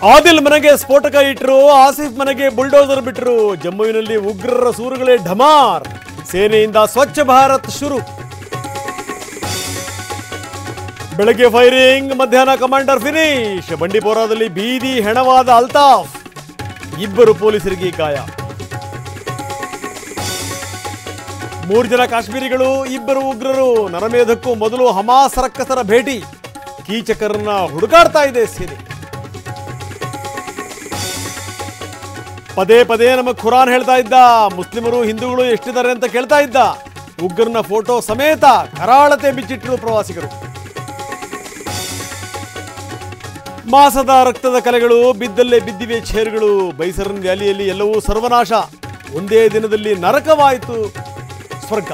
ಆದಿಲ್ ಮನೆಗೆ ಸ್ಫೋಟಕ ಇಟ್ಟರು, ಆಸಿಫ್ ಮನೆಗೆ ಬುಲ್ಡೋಸರ್ ಬಿಟ್ಟರು. ಜಮ್ಮುವಿನಲ್ಲಿ ಉಗ್ರರ ಸೂರುಗಳೇ ಢಮಾರ್. ಸೇನೆಯಿಂದ ಸ್ವಚ್ಛ ಭಾರತ್ ಶುರು. ಬೆಳಗ್ಗೆ ಫೈರಿಂಗ್, ಮಧ್ಯಾಹ್ನ ಕಮಾಂಡರ್ ಫಿನಿಶ್. ಬಂಡಿಪೋರಾದಲ್ಲಿ ಬೀದಿ ಹೆಣವಾದ ಅಲ್ತಾಫ್. ಇಬ್ಬರು ಪೊಲೀಸರಿಗೆ ಗಾಯ. 3 ಜನ ಕಾಶ್ಮೀರಿಗಳು, 2 ಉಗ್ರರು. ನರಮೇಧಕ್ಕೂ ಮೊದಲು ಹಮಾಸ್ ರಕ್ಕಸರ ಭೇಟಿ. ಕೀಚಕರನ್ನ ಹುಡುಕಾಡ್ತಾ ಇದೆ ಸೇನೆ. ಪದೇ ಪದೇ ನಮ್ಮ ಖುರಾನ್ ಹೇಳ್ತಾ ಇದ್ದ, ಮುಸ್ಲಿಮರು ಹಿಂದೂಗಳು ಎಷ್ಟಿದ್ದಾರೆ ಅಂತ ಕೇಳ್ತಾ ಇದ್ದ. ಉಗ್ರನ ಫೋಟೋ ಸಮೇತ ಕರಾಳತೆ ಬಿಚ್ಚಿಟ್ಟರು ಪ್ರವಾಸಿಗರು. ಮಾಸದ ರಕ್ತದ ಕಲೆಗಳು, ಬಿದ್ದಲ್ಲೇ ಬಿದ್ದಿವೆ ಚೇರುಗಳು. ಬೈಸರನ್ ವ್ಯಾಲಿಯಲ್ಲಿ ಎಲ್ಲವೂ ಸರ್ವನಾಶ. ಒಂದೇ ದಿನದಲ್ಲಿ ನರಕವಾಯಿತು ಸ್ವರ್ಗ.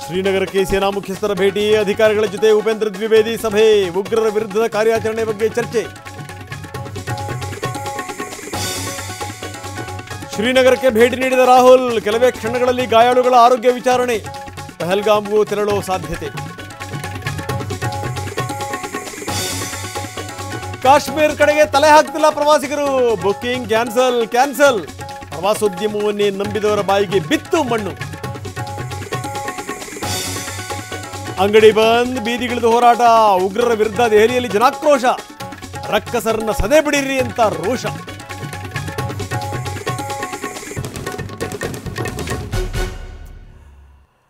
ಶ್ರೀನಗರಕ್ಕೆ ಸೇನಾ ಮುಖ್ಯಸ್ಥರ ಭೇಟಿ. ಅಧಿಕಾರಿಗಳ ಜೊತೆ ಉಪೇಂದ್ರ ದ್ವಿವೇದಿ ಸಭೆ. ಉಗ್ರರ ವಿರುದ್ಧದ ಕಾರ್ಯಾಚರಣೆ ಬಗ್ಗೆ ಚರ್ಚೆ. ಶ್ರೀನಗರಕ್ಕೆ ಭೇಟಿ ನೀಡಿದ ರಾಹುಲ್. ಕೆಲವೇ ಕ್ಷಣಗಳಲ್ಲಿ ಗಾಯಾಳುಗಳ ಆರೋಗ್ಯ ವಿಚಾರಣೆ. ಪಹಲ್ಗಾಮ್ಗೂ ತೆರಳುವ ಸಾಧ್ಯತೆ. ಕಾಶ್ಮೀರ ಕಡೆಗೆ ತಲೆ ಹಾಕ್ತಿಲ್ಲ ಪ್ರವಾಸಿಗರು. Booking cancel. ಪ್ರವಾಸೋದ್ಯಮವನ್ನೇ ನಂಬಿದವರ ಬಾಯಿಗೆ ಬಿತ್ತು ಮಣ್ಣು. ಅಂಗಡಿ ಬಂದ್, ಬೀದಿಗಿಳಿದು ಹೋರಾಟ. ಉಗ್ರರ ವಿರುದ್ಧ ದೆಹಲಿಯಲ್ಲಿ ಜನಾಕ್ರೋಶ. ರಕ್ಕಸರನ್ನ ಸದೆ ಬಿಡಿರಿ ಅಂತ ರೋಷ.